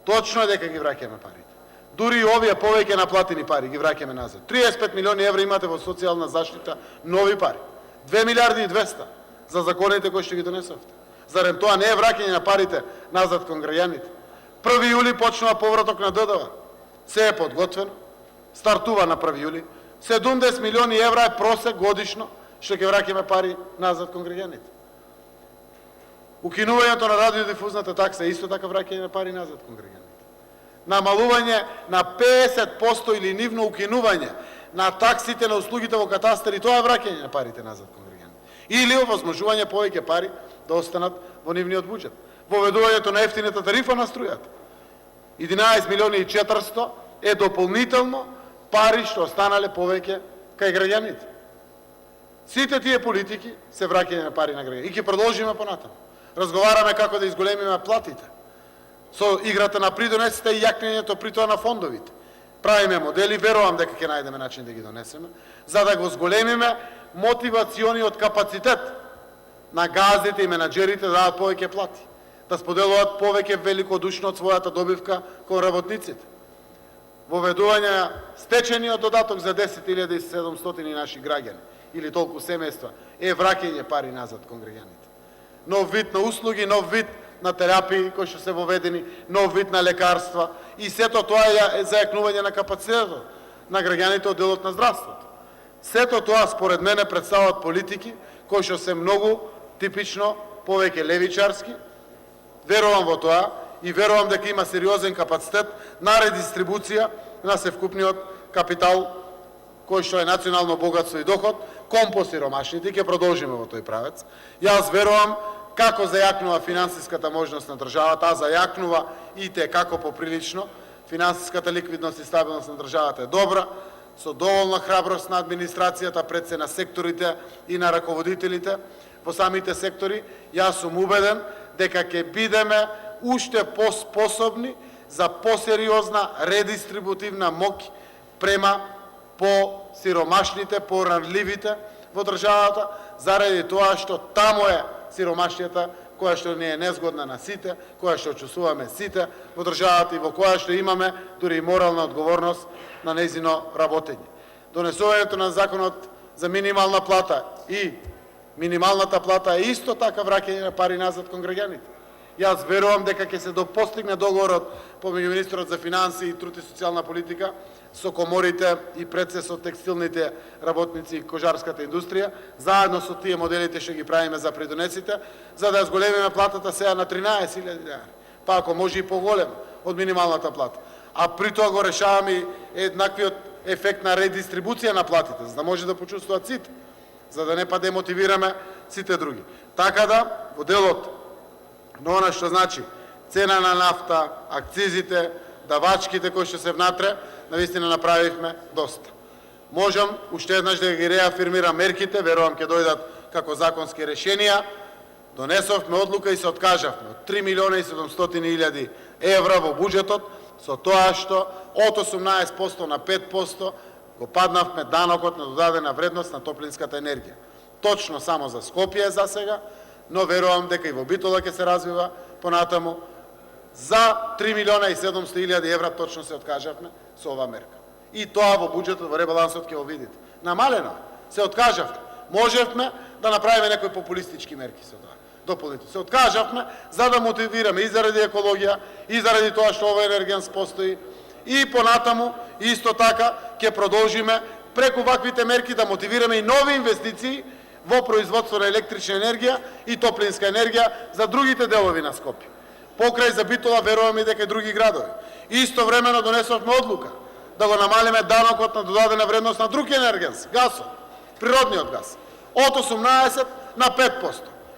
Точно е дека ги враќаме парите. Дури и овие повеќе наплатени пари ги враќаме назад. 35 милиони евра имате во социјална заштита, нови пари. 2 милиарди и 200 за законите кои што ги донесовте. Зарем тоа не е враќање на парите назад кон граѓаните? 1 јули почнува повраток на ДДВ. Се е подготвено. Стартува на 1 јули. 70 милиони евра е просек годишно што ќе враќаме пари назад кон граѓаните. Укинувањето на радиодифузната такса е исто така враќање на пари назад кон граѓаните. Намалување на 50% или нивно укинување на таксите на услугите во катастар, и тоа е враќање на парите назад кон граѓаните. Или овозможување повеќе пари да останат во нивниот буџет. Воведувањето на ефтината тарифа на струјата. 11 милиони и 400 е дополнително пари што останале повеќе кај граѓаните. Сите тие политики се враќање на пари на граѓаните. И ќе продолжиме понатаму. Разговараме како да изголемиме платите. Со играта на придонесите и јакнењето при тоа на фондовите. Правиме модели, верувам дека ќе најдеме начин да ги донесеме, за да го зголемиме мотивациониот капацитет на газите и менаџерите да дадат повеќе плати, да споделуваат повеќе великодушно од својата добивка кон работниците. Воведување на стечениот додаток за 10.700 наши граѓани или толку семејства е враќање пари назад кон граѓаните. Нов вид на услуги, нов вид на терапии кои што се воведени, нов вид на лекарства, и сето тоа е зајакнување на капацитетот на граѓаните од делот на здравството. Сето тоа според мене представуваат политики кои што се многу типично повеќе левичарски. Верувам во тоа и верувам дека има сериозен капацитет на редистрибуција на севкупниот капитал кој што е национално богатство и доход кон посиромашните. Ќе продолжиме во тој правец. Јас верувам како зајакнува финансиската можност на државата, а зајакнува и те како поприлично. Финансиската ликвидност и стабилност на државата е добра, со доволна храброст на администрацијата, пред се на секторите и на раководителите во самите сектори. Јас сум убеден дека ќе бидеме уште поспособни за посериозна редистрибутивна моќ према по-сиромашните, по-ранливите во државата, заради тоа што таму е сиромашнијата која што не е незгодна на сите, која што чувствуваме сите во државата и во која што имаме дури и морална одговорност на нејзино работење. Донесувањето на законот за минимална плата и минималната плата е исто така враќање на пари назад кон граѓаните. Јас верувам дека ќе се допостигне договорот помеѓу министерот за финансии и труд и социјална политика со коморите и пред се со текстилните работници и кожарската индустрија, заедно со тие моделите што ги правиме за придонесите, за да зголемиме платата сега на 13.000 денари, па ако може и поголема од минималната плата. А при тоа го решаваме еднаквиот ефект на редистрибуција на платите, за да може да почувствуваат сите, за да не па демотивираме сите други. Така да, во делот на она што значи цена на нафта, акцизите, давачките кои што се внатре, навистина направивме доста. Можам уште еднаш да ги реафирмирам мерките, верувам ќе дојдат како законски решенија. Донесовме одлука и се откажавме од 3.700.000 евра во буџетот, со тоа што од 18% на 5% го паднавме данокот на додадена вредност на топлинската енергија. Точно само за Скопје за сега, но верувам дека и во Битола ќе се развива понатаму. За 3.700.000 евра точно се откажавме со ова мерка. И тоа во буџетот, во ребалансот ќе го видите. Намалено се откажавме. Можевме да направиме некои популистички мерки со тоа. Дополнително се откажавме за да мотивираме и заради екологија, и заради тоа што овој енергенс постои. И понатаму исто така ќе продолжиме преку ваквите мерки да мотивираме и нови инвестиции во производство на електрична енергија и топлинска енергија за другите делови на Скопје. Покрај за Битола веруваме и дека и други градови. Истовремено донесовме одлука да го намалиме данокот на додадена вредност на друг енергенс, гасот, природниот газ, од 18 на 5%.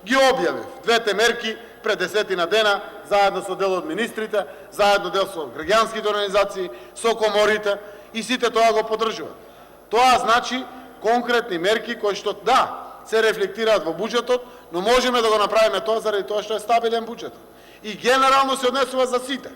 Ги објавив двете мерки пред 10 дена, заедно со дел од министрите, заедно дел со граѓанските организации, со коморите, и сите тоа го поддржуваат. Тоа значи конкретни мерки кои што да, се рефлектираат во буџетот, но можеме да го направиме тоа заради тоа што е стабилен буџетот. И генерално се однесува за сите.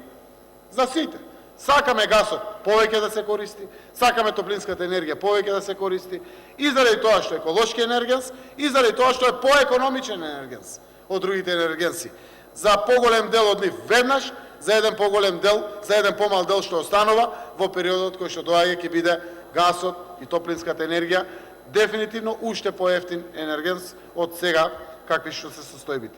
За сите. Сакаме гасот повеќе да се користи, сакаме топлинската енергија повеќе да се користи, и заради тоа што е еколошки енергенс, и заради тоа што е поекономичен енергенс од другите енергенси. За поголем дел од нив веднаш, за еден поголем дел, за еден помал дел што останува во периодот кој што доаѓа ќе биде гасот и топлинската енергија дефинитивно уште поевтин енергенс од сега какви што се состојбите.